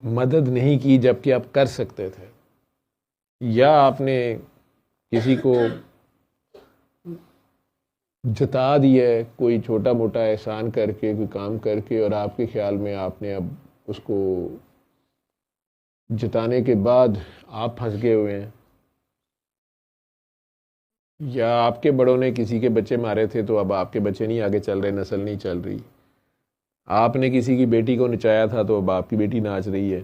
مدد نہیں کی جب کہ آپ کر سکتے تھے، یا آپ نے کسی کو جتا دیا ہے کوئی چھوٹا موٹا احسان کر کے، کوئی کام کر کے، اور آپ کے خیال میں آپ نے اب اس کو جتانے کے بعد آپ پھنس گئے ہوئے ہیں، یا آپ کے بڑوں نے کسی کے بچے مارے تھے تو اب آپ کے بچے نہیں آگے چل رہے، نسل نہیں چل رہی، آپ نے کسی کی بیٹی کو نچایا تھا تو اب آپ کی بیٹی ناچ رہی ہے۔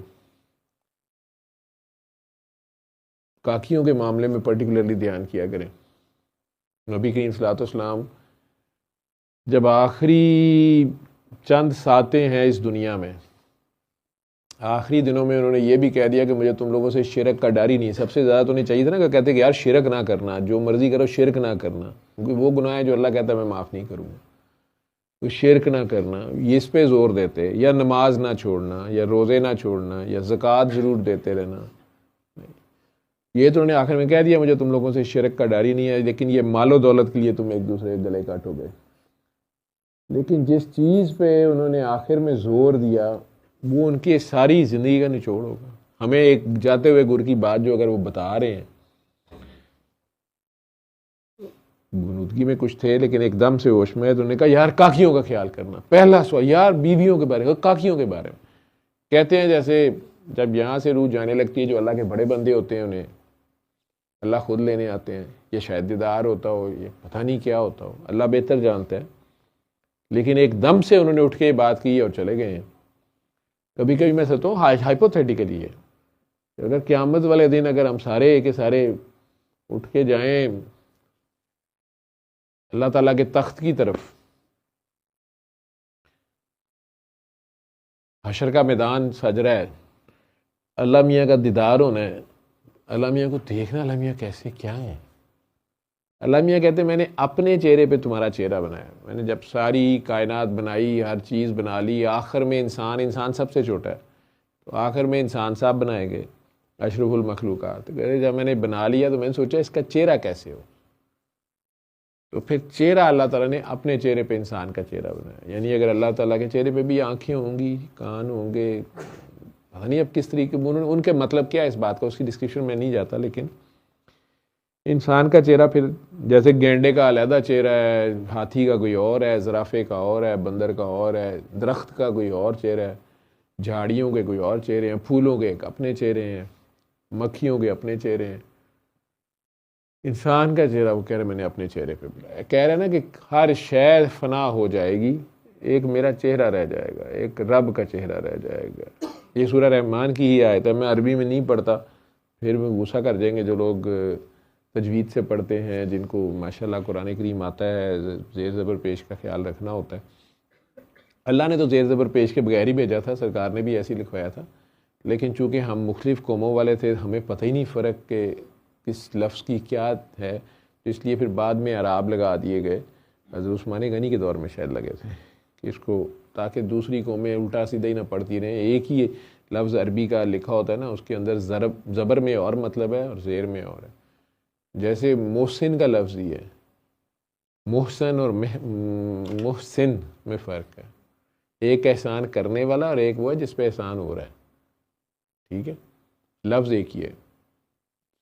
کاکیوں کے معاملے میں پرٹیکولرلی دھیان کیا کریں۔ نبی کریم صلی اللہ علیہ وسلم جب آخری چند ساتیں ہیں اس دنیا میں، آخری دنوں میں انہوں نے یہ بھی کہہ دیا کہ مجھے تم لوگوں سے شرک کا ڈر ہی نہیں۔ سب سے زیادہ تو نہیں چاہیے تھا نا کہ کہتے کہ یار شرک نہ کرنا، جو مرضی کرو شرک نہ کرنا، کیونکہ وہ گناہ ہے جو اللہ کہتا ہے میں معاف نہیں کروں گا، تو شرک نہ کرنا، یہ اس پہ زور دیتے، یا نماز نہ چھوڑنا، یا روزے نہ چھوڑنا، یا زکوٰۃ ضرور دیتے رہنا۔ یہ تو انہوں نے آخر میں کہہ دیا مجھے تم لوگوں سے شرک کا ڈر ہی نہیں ہے، لیکن یہ مال و دولت کے لیے تم ایک دوسرے کے گلے کاٹو گے۔ لیکن جس چیز پہ انہوں نے آخر میں زور دیا وہ ان کی ساری زندگی کا نچوڑ ہوگا۔ ہمیں ایک جاتے ہوئے گر کی بات جو اگر وہ بتا رہے ہیں، غنودگی میں کچھ تھے لیکن ایک دم سے ہوش میں، تو انہوں نے کہا یار کاکیوں کا خیال کرنا۔ پہلا سوال یار بیویوں کے بارے میں، کاکیوں کے بارے میں کہتے ہیں جیسے جب یہاں سے روح جانے لگتی ہے، جو اللہ کے بڑے بندے ہوتے ہیں انہیں اللہ خود لینے آتے ہیں، یہ شاید دیدار ہوتا ہو، یہ پتہ نہیں کیا ہوتا ہو، اللہ بہتر جانتا ہے، لیکن ایک دم سے انہوں نے اٹھ کے یہ بات کی اور چلے گئے ہیں۔ کبھی کبھی میں سوچتا ہوں ہائپوتھیٹیکلی ہے، اگر قیامت والے دن اگر ہم سارے کے سارے اٹھ کے جائیں اللہ تعالیٰ کے تخت کی طرف، حشر کا میدان سج رہا ہے، اللہ میاں کا دیدار ہونا ہے، اللہ میاں کو دیکھنا، اللہ میاں کیسے کیا ہیں۔ اللہ میاں کہتے ہیں میں نے اپنے چہرے پہ تمہارا چہرہ بنایا، میں نے جب ساری کائنات بنائی، ہر چیز بنا لی، آخر میں انسان سب سے چھوٹا ہے، تو آخر میں انسان صاحب بنائے گئے اشرف المخلوقات۔ جب میں نے بنا لیا تو میں نے سوچا اس کا چہرہ کیسے ہو، تو پھر چہرہ اللہ تعالیٰ نے اپنے چہرے پہ انسان کا چہرہ بنایا۔ یعنی اگر اللہ تعالیٰ کے چہرے پہ بھی آنکھیں ہوں گی، کان ہوں گے، پتہ نہیں اب کس طریقے ان کے مطلب کیا ہے اس بات کا، اس کی ڈسکرپشن میں نہیں جاتا، لیکن انسان کا چہرہ پھر جیسے گینڈے کا علیحدہ چہرہ ہے، ہاتھی کا کوئی اور ہے، زرافے کا اور ہے، بندر کا اور ہے، درخت کا کوئی اور چہرہ ہے، جھاڑیوں کے کوئی اور چہرے ہیں، پھولوں کے اپنے چہرے ہیں، مکھیوں کے اپنے چہرے ہیں۔ انسان کا چہرہ وہ کہہ رہے میں نے اپنے چہرے پہ بنایا، کہہ رہے نا کہ ہر شے فنا ہو جائے گی، ایک میرا چہرہ رہ جائے گا، ایک رب کا چہرہ رہ جائے گا۔ یہ سورہ رحمان کی ہی آیت ہے، میں عربی میں نہیں پڑھتا، پھر میں غصہ کر جائیں گے جو لوگ تجوید سے پڑھتے ہیں، جن کو ماشاءاللہ قرآن کریم آتا ہے، زیر زبر پیش کا خیال رکھنا ہوتا ہے۔ اللہ نے تو زیر زبر پیش کے بغیر ہی بھیجا تھا، سرکار نے بھی ایسے ہی لکھوایا تھا، لیکن چونکہ ہم مختلف قوموں والے تھے، ہمیں پتہ ہی نہیں فرق کہ کس لفظ کی کیا ہے، تو اس لیے پھر بعد میں اعراب لگا دیے گئے، حضرت عثمان غنی کے دور میں شاید لگے تھے کہ اس کو، تاکہ دوسری قومیں الٹا سیدھا ہی نہ پڑھتی رہیں۔ ایک ہی لفظ عربی کا لکھا ہوتا ہے نا، اس کے اندر زبر میں اور مطلب ہے اور زیر میں اور ہے۔ جیسے محسن کا لفظ ہی ہے، محسن اور محسن میں فرق ہے، ایک احسان کرنے والا اور ایک وہ ہے جس پہ احسان ہو رہا ہے، ٹھیک ہے، لفظ ایک ہی ہے،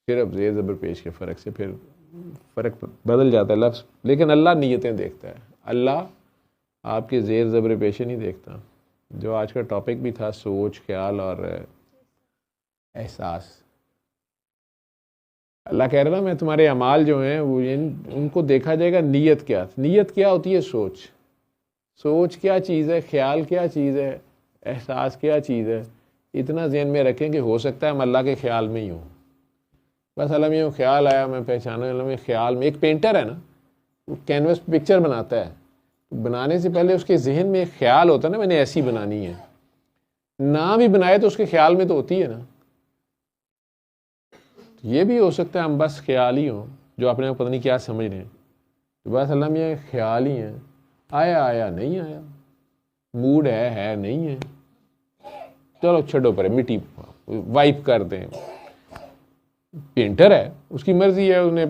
صرف زیر زبر پیش کے فرق سے پھر فرق بدل جاتا ہے لفظ، لیکن اللہ نیتیں دیکھتا ہے، اللہ آپ کے زیر زبر پیشے نہیں دیکھتا۔ جو آج کا ٹاپک بھی تھا سوچ، خیال اور احساس، اللہ کہہ رہا نا میں تمہارے اعمال جو ہیں وہ ان کو دیکھا جائے گا، نیت کیا ہوتی ہے، سوچ کیا چیز ہے، خیال کیا چیز ہے، احساس کیا چیز ہے، اتنا ذہن میں رکھیں کہ ہو سکتا ہے ہم اللہ کے خیال میں ہی ہوں، بس اللہ میں خیال آیا میں پہچانا، اللہ میں خیال میں، ایک پینٹر ہے نا وہ کینوس پکچر بناتا ہے، بنانے سے پہلے اس کے ذہن میں ایک خیال ہوتا ہے نا میں نے ایسی بنانی ہے، نہ بھی بنائے تو اس کے خیال میں تو ہوتی ہے نا۔ یہ بھی ہو سکتا ہے ہم بس خیال ہی ہوں، جو اپنے آپ پتہ نہیں کیا سمجھ رہے ہیں، بس اللہ میں یہ خیال ہی ہیں، آیا نہیں آیا، موڈ ہے نہیں ہے، چلو چھڈو پر مٹی وائپ کر دیں۔ پینٹر ہے، اس کی مرضی ہے، اس نے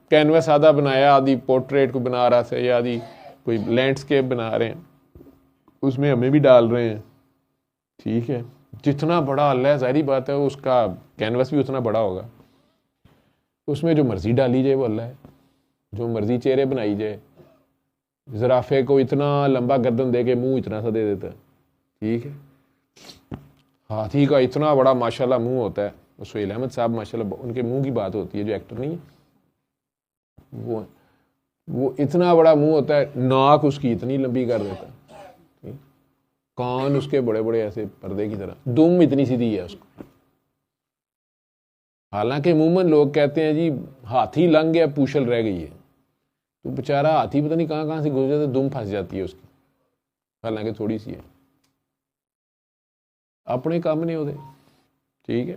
کینوس آدھا بنایا، آدھی پورٹریٹ کو بنا رہا تھا، یا آدھی کوئی لینڈسکیپ بنا رہے ہیں، اس میں ہمیں بھی ڈال رہے ہیں، ٹھیک ہے، جتنا بڑا اللہ ہے ظاہری بات ہے اس کا کینوس بھی اتنا بڑا ہوگا، اس میں جو مرضی ڈالی جائے وہ اللہ ہے، جو مرضی چہرے بنائی جائے. زرافے کو اتنا لمبا گردن دے کے منہ اتنا سا دے دیتا ہے، ٹھیک ہے. ہاتھی کا اتنا بڑا ماشاءاللہ منہ ہوتا ہے. سہیل احمد صاحب ماشاءاللہ ان کے منہ کی بات ہوتی ہے، جو ایکٹر نہیں ہے وہ اتنا بڑا منہ ہوتا ہے، ناک اس کی اتنی لمبی کر دیتا ہے، کان اس کے بڑے بڑے ایسے پردے کی طرح، دم اتنی سیدھی ہے اس کو. حالانکہ عموماً لوگ کہتے ہیں جی ہاتھی لنگ گیا پوچھل رہ گئی ہے، تو بیچارہ ہاتھی پتہ نہیں کہاں کہاں سے گزر جاتا، دم پھنس جاتی ہے اس کی، حالانکہ تھوڑی سی ہے، اپنے کام نہیں ہوتے. ٹھیک ہے.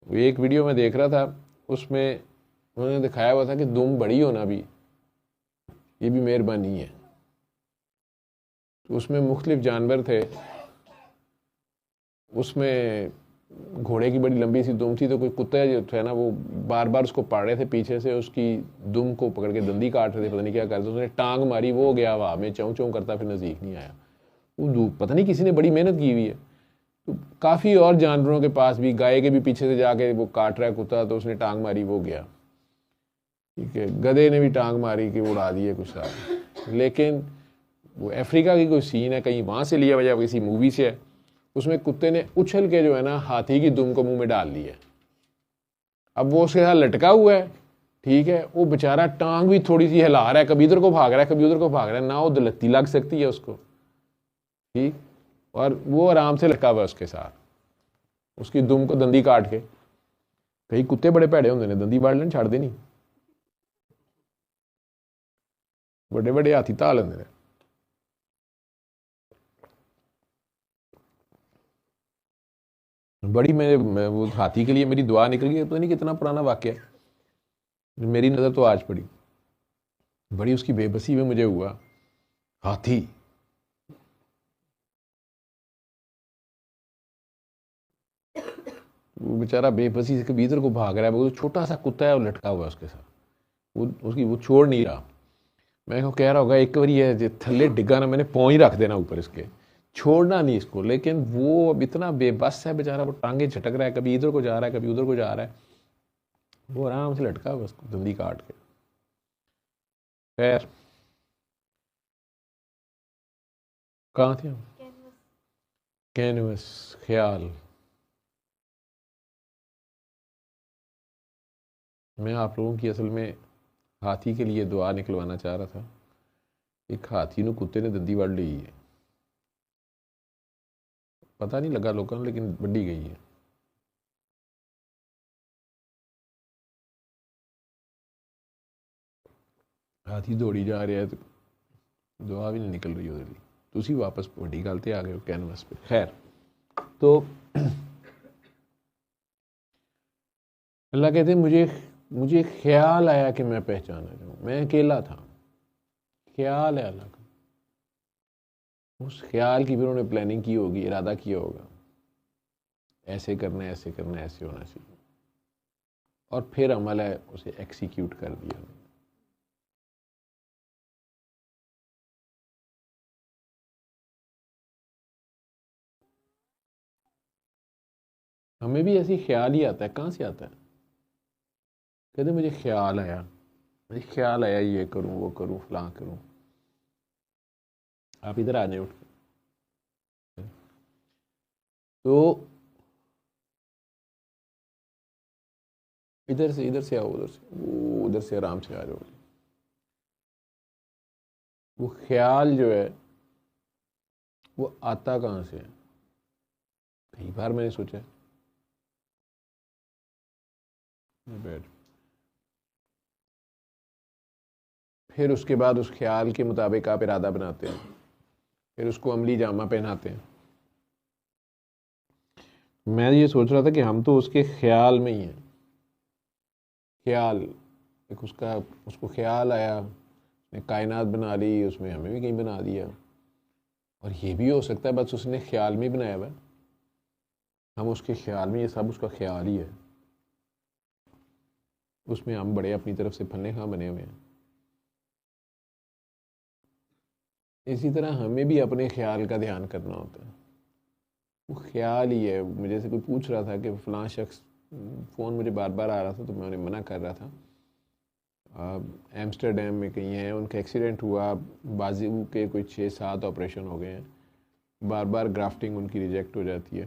ایک ویڈیو میں دیکھ رہا تھا، اس میں انہوں نے دکھایا ہوا تھا کہ دم بڑی ہونا بھی یہ بھی مہربانی ہے. تو اس میں مختلف جانور تھے، اس میں گھوڑے کی بڑی لمبی سی دم تھی، تو کوئی کتا جو تھا نا وہ بار بار اس کو پاڑ رہے تھے پیچھے سے، اس کی دم کو پکڑ کے دندی کاٹ رہے تھے، پتہ نہیں کیا کرتے. اس نے ٹانگ ماری، وہ گیا ہوا میں چوں چوں کرتا، پھر نزدیک نہیں آیا. وہ پتہ نہیں کسی نے بڑی محنت کی ہوئی ہے. تو کافی اور جانوروں کے پاس بھی، گائے کے بھی پیچھے سے جا کے وہ کاٹ رہا ہے کتا، تو اس نے ٹانگ ماری، وہ گیا. ٹھیک ہے. گدھے نے بھی ٹانگ ماری کہ وہ اڑا دیے کچھ سارے. لیکن وہ افریقہ کی کوئی سین ہے، کہیں وہاں سے لیا ہوا یا کسی مووی سے ہے، اس میں کتے نے اچھل کے جو ہے نا ہاتھی کی دم کو منہ میں ڈال لی ہے. اب وہ اس کے ساتھ لٹکا ہوا ہے، ٹھیک ہے، وہ بےچارا ٹانگ بھی تھوڑی سی ہلا رہا ہے، کبھی ادھر کو بھاگ رہا ہے کبھی ادھر کو بھاگ رہا ہے، نہ وہ دلتی لگ سکتی ہے اس کو، ٹھیک. اور وہ آرام سے لٹکا ہوا ہے اس کے ساتھ، اس کی دم کو دندی کاٹ کے. کئی کتے بڑے پیڑے ہوندے نے، دندی باڑ لین چھڑ دے نہیں، بڑے بڑے ہاتھی تا لیندے نے. بڑی میں وہ ہاتھی کے لیے میری دعا نکل گئی، پتہ نہیں کتنا پرانا واقعہ ہے، میری نظر تو آج پڑی. بڑی اس کی بے بسی میں مجھے ہوا، ہاتھی وہ بیچارہ بے بسی سے کبھی ادھر کو بھاگ رہا ہے، وہ چھوٹا سا کتا ہے، وہ لٹکا ہوا ہے اس کے ساتھ، وہ چھوڑ نہیں رہا. میں کو کہہ رہا ہوگا ایک بار یہ تھلے ڈگا نا، میں نے پاؤں ہی رکھ دینا اوپر اس کے، چھوڑنا نہیں اس کو. لیکن وہ اب اتنا بے بس ہے بیچارہ، وہ ٹانگیں جھٹک رہا ہے، کبھی ادھر کو جا رہا ہے کبھی ادھر کو جا رہا ہے، وہ آرام سے لٹکا ہوا اس کو دندی کاٹ کے. خیر کہاں تھے ہم؟ کینوس، خیال. میں آپ لوگوں کی اصل میں ہاتھی کے لیے دعا نکلوانا چاہ رہا تھا. ایک ہاتھی نو کتے نے دندی وڑ لی ہے، پتہ نہیں لگا لوگوں لیکن بڑی گئی ہے. ہاتھی دوڑی جا رہا ہے تو دعا بھی نہیں نکل رہی ادھر بھی، تو اسی واپس بڑی گلتے آ گئے ہو کینوس پہ. خیر تو اللہ کہتے ہیں مجھے خیال آیا کہ میں پہچانا جاؤں. میں اکیلا تھا، خیال ہے اللہ کا، اس خیال کی پھر انہوں نے پلاننگ کی ہوگی، ارادہ کیا ہوگا، ایسے کرنا ہے ایسے کرنا ہے ایسے ہونا چاہیے، اور پھر عمل ہے اسے ایکسیکیوٹ کر دیا. ہمیں بھی ایسی خیال ہی آتا ہے، کہاں سے آتا ہے؟ کہتے مجھے خیال آیا یہ کروں وہ کروں فلاں کروں. آپ ادھر آ جائیں اٹھ کے. تو ادھر سے آؤ، ادھر سے آرام سے آ جاؤ. وہ خیال جو ہے وہ آتا کہاں سے ہے؟ کئی بار میں نے سوچا بیٹھ، پھر اس کے بعد اس خیال کے مطابق آپ ارادہ بناتے ہیں، پھر اس کو عملی جامہ پہناتے ہیں. میں یہ سوچ رہا تھا کہ ہم تو اس کے خیال میں ہی ہیں. خیال ایک اس کو خیال آیا، اس نے کائنات بنا لی، اس میں ہمیں بھی کہیں بنا دیا. اور یہ بھی ہو سکتا ہے بس اس نے خیال میں ہی بنایا ہوا ہے، ہم اس کے خیال میں، یہ سب اس کا خیال ہی ہے، اس میں ہم بڑے اپنی طرف سے پھلے خاں بنے ہوئے ہیں. اسی طرح ہمیں بھی اپنے خیال کا دھیان کرنا ہوتا ہے. وہ خیال ہی ہے. مجھے سے کوئی پوچھ رہا تھا کہ فلاں شخص، فون مجھے بار بار آ رہا تھا تو میں انہیں منع کر رہا تھا. ایمسٹرڈیم میں کہیں ہیں، ان کا ایکسیڈنٹ ہوا، بازو کے کوئی 6-7 آپریشن ہو گئے ہیں، بار بار گرافٹنگ ان کی ریجیکٹ ہو جاتی ہے.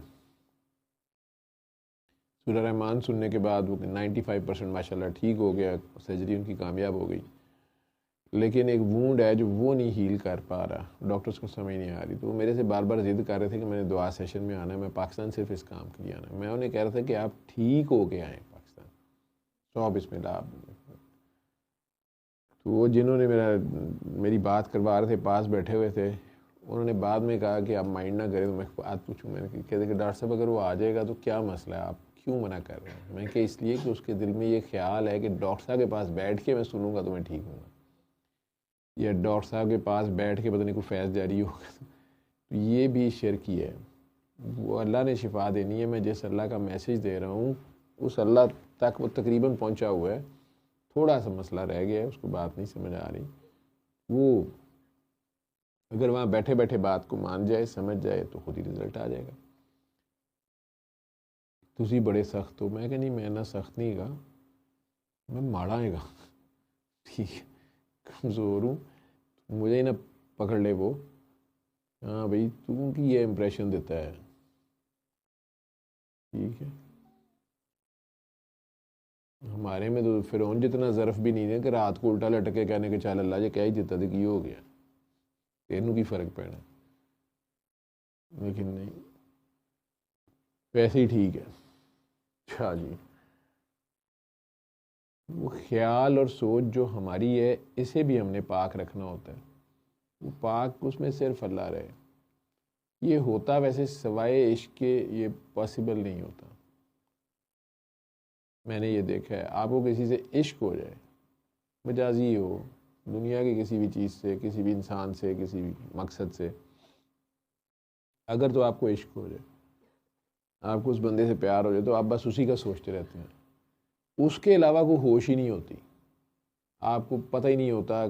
سورہ رحمان سننے کے بعد وہ 95% ماشاء اللہ ٹھیک ہو گیا، سرجری ان کی کامیاب ہو گئی، لیکن ایک وونڈ ہے جو وہ نہیں ہیل کر پا رہا. ڈاکٹرز کو سمجھ نہیں آ رہی، تو وہ میرے سے بار بار ضد کر رہے تھے کہ میں نے دعا سیشن میں آنا ہے، میں پاکستان صرف اس کام کے لیے آنا ہے. میں انہیں کہہ رہا تھا کہ آپ ٹھیک ہو کے آئیں پاکستان. بسم اللہ. تو وہ جنہوں نے میری بات کروا رہے تھے، پاس بیٹھے ہوئے تھے، انہوں نے بعد میں کہا کہ آپ مائنڈ نہ کریں. تو میں بات پوچھوں، میں نے کہتے کہ ڈاکٹر صاحب اگر وہ آ جائے گا تو کیا مسئلہ ہے، آپ کیوں منع کر رہے ہیں؟ میں کہ اس لیے کہ اس کے دل میں یہ خیال ہے کہ ڈاکٹر صاحب کے پاس بیٹھ کے میں سنوں گا تو میں ٹھیک ہوں گا، یا ڈاکٹر صاحب کے پاس بیٹھ کے پتہ نہیں کوئی فیض جاری ہوگا. تو یہ بھی شرک ہی ہے. وہ اللہ نے شفا دینی ہے، میں جس اللہ کا میسیج دے رہا ہوں اس اللہ تک وہ تقریباً پہنچا ہوا ہے. تھوڑا سا مسئلہ رہ گیا ہے، اس کو بات نہیں سمجھ آ رہی. وہ اگر وہاں بیٹھے بیٹھے بات کو مان جائے، سمجھ جائے تو خود ہی رزلٹ آ جائے گا. تسی بڑے سخت ہو. میں کہ نہیں، میں نہ سخت نہیں گا، میں ماڑا ہے گا. ٹھیک ہے، کمزور ہوں، مجھے ہی نہ پکڑ لے وہ. ہاں بھائی، تو کی یہ امپریشن دیتا ہے. ٹھیک ہے، ہمارے میں تو فرعون جتنا ظرف بھی نہیں ہے کہ رات کو الٹا لٹک کے کہنے کہ چل اللہ جی کیا ہی دیتا تھا کہ یہ ہو گیا، تینوں کی فرق پینا. لیکن نہیں، ویسے ہی ٹھیک ہے. اچھا جی، وہ خیال اور سوچ جو ہماری ہے اسے بھی ہم نے پاک رکھنا ہوتا ہے. وہ پاک اس میں صرف اللہ رہے. یہ ہوتا ویسے سوائے عشق کے یہ پاسبل نہیں ہوتا. میں نے یہ دیکھا ہے، آپ کو کسی سے عشق ہو جائے، مجازی ہو، دنیا کی کسی بھی چیز سے، کسی بھی انسان سے، کسی بھی مقصد سے، اگر تو آپ کو عشق ہو جائے، آپ کو اس بندے سے پیار ہو جائے، تو آپ بس اسی کا سوچتے رہتے ہیں. اس کے علاوہ کوئی ہوش ہی نہیں ہوتی. آپ کو پتہ ہی نہیں ہوتا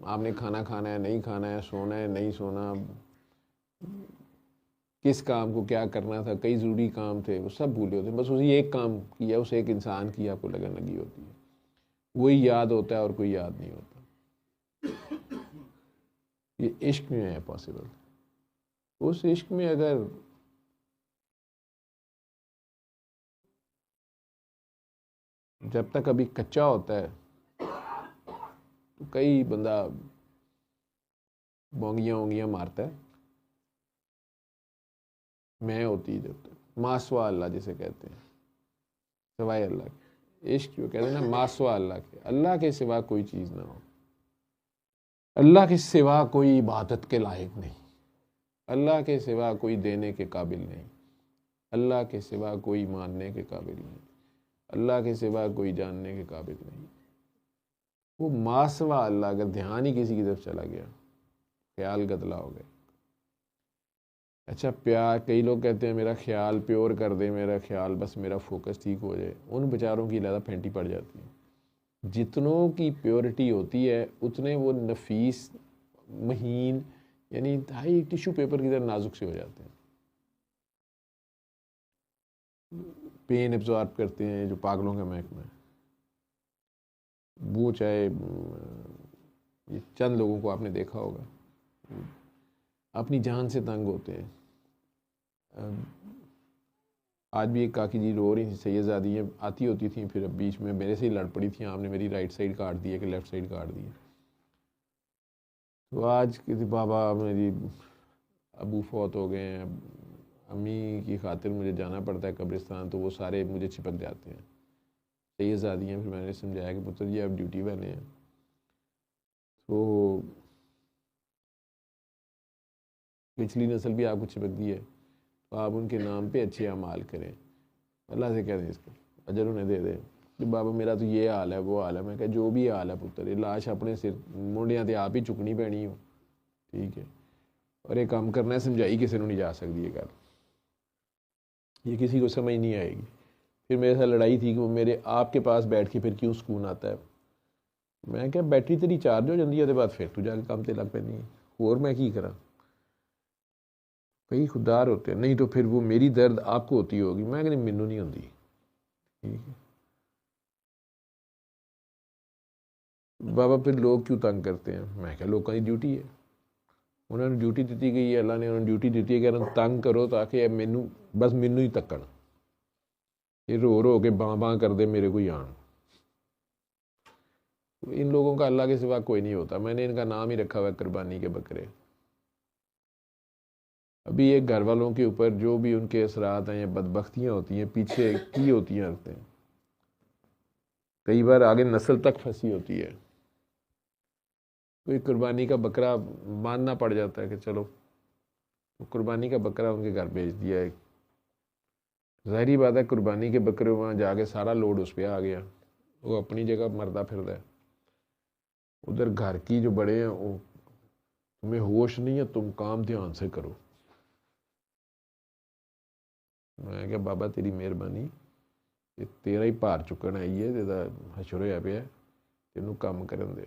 آپ نے کھانا کھانا ہے، نہیں کھانا ہے، سونا ہے، نہیں سونا، کس کام کو کیا کرنا تھا. کئی ضروری کام تھے وہ سب بھولے ہوتے ہیں. بس اسی ایک کام کیا، اس ایک انسان کی آپ کو لگن لگی ہوتی ہے. وہی یاد ہوتا ہے اور کوئی یاد نہیں ہوتا. یہ عشق میں ہے پاسبل. اس عشق میں اگر جب تک ابھی کچا ہوتا ہے تو کئی بندہ بونگیاں وونگیاں مارتا ہے. میں ہوتی ہے جب تک ماسوا اللہ جسے کہتے ہیں، سوائے اللہ کے. عشق جو کہتے ہیں نا، ماسوا اللہ کے، اللہ کے سوا کوئی چیز نہ ہو. اللہ کے سوا کوئی عبادت کے لائق نہیں. اللہ کے سوا کوئی دینے کے قابل نہیں. اللہ کے سوا کوئی ماننے کے قابل نہیں. اللہ کے سوا کوئی جاننے کے قابل نہیں. وہ ماسوا اللہ اگر دھیان ہی کسی کی طرف چلا گیا، خیال گدلا ہو گیا. اچھا پیار، کئی لوگ کہتے ہیں میرا خیال پیور کر دے، میرا خیال بس میرا فوکس ٹھیک ہو جائے. ان بیچاروں کی زیادہ پھینٹی پڑ جاتی ہے. جتنوں کی پیورٹی ہوتی ہے اتنے وہ نفیس، مہین، یعنی انتہائی ٹیشو پیپر کی طرح نازک سے ہو جاتے ہیں. پین ایبزارب کرتے ہیں جو پاگلوں کا محکمہ ہے. وہ چاہے یہ چند لوگوں کو آپ نے دیکھا ہوگا اپنی جان سے تنگ ہوتے ہیں. آج بھی ایک کاکی جی رو رہی تھیں، سیدزادی آتی ہوتی تھیں، پھر اب بیچ میں میرے سے ہی لڑ پڑی تھیں. آپ نے میری رائٹ سائڈ کاٹ دی ہے کہ لیفٹ سائڈ کاٹ دی ہے. تو آج کسی بابا میری ابو فوت ہو گئے ہیں، امی کی خاطر مجھے جانا پڑتا ہے قبرستان، تو وہ سارے مجھے چپک جاتے ہیں. سیدزادی ہیں. پھر میں نے سمجھایا کہ پتر جی آپ ڈیوٹی والے ہیں، تو پچھلی نسل بھی آپ کو چپکتی ہے، تو آپ ان کے نام پہ اچھے اعمال کریں. اللہ سے کہہ دیں اس کا اجر انہیں دے دیں کہ بابا میرا تو یہ حال ہے، وہ حال ہے. میں کہا جو بھی حال ہے پتر، یہ لاش اپنے سر منڈیاں تے آپ ہی چکنی پینی ہو. ٹھیک ہے، اور یہ کام کرنا ہے، سمجھائی کسی نے نہیں جا سکتی یہ گل، یہ کسی کو سمجھ نہیں آئے گی. پھر میرے ساتھ لڑائی تھی کہ وہ میرے آپ کے پاس بیٹھ کے پھر کیوں سکون آتا ہے. میں کہا بیٹری تیری چارج ہو جاتی ہے بعد پھر تو جا کے کام تے لگ پینی ہے. اور میں کی کرا. کئی خوددار ہوتے ہیں. نہیں تو پھر وہ میری درد آپ کو ہوتی ہوگی, میں کہ مینوں نہیں ہوتی. ٹھیک ہے بابا, پھر لوگ کیوں تنگ کرتے ہیں؟ میں کہا لوگوں کی ڈیوٹی ہے, انہوں نے ڈیوٹی دیتی گئی ہے, اللہ نے انہوں نے ڈیوٹی دیتی ہے کہ انہوں تنگ کرو تاکہ مینوں بس مینوں ہی تکن, یہ رو کے باں باں کر دے میرے کو آن. ان لوگوں کا اللہ کے سوا کوئی نہیں ہوتا. میں نے ان کا نام ہی رکھا ہوا ہے قربانی کے بکرے. ابھی ایک گھر والوں کے اوپر جو بھی ان کے اثرات ہیں یا بدبختیاں ہوتی ہیں پیچھے کی ہوتی ہیں رکھتے ہیں, کئی بار آگے نسل تک پھنسی ہوتی ہے. کوئی قربانی کا بکرا ماننا پڑ جاتا ہے کہ چلو قربانی کا بکرا ان کے گھر بھیج دیا ہے. ظاہری بات ہے قربانی کے بکرے وہاں جا کے سارا لوڈ اس پہ آ گیا, وہ اپنی جگہ مرتا پھرتا ہے. ادھر گھر کی جو بڑے ہیں وہ تمہیں ہوش نہیں ہے, تم کام دھیان سے کرو. میں کہ بابا تیری مہربانی, یہ تیرا ہی پار چکن آئی ہے, تیرا حشر ہویا پیا, تینوں کام کرن دے.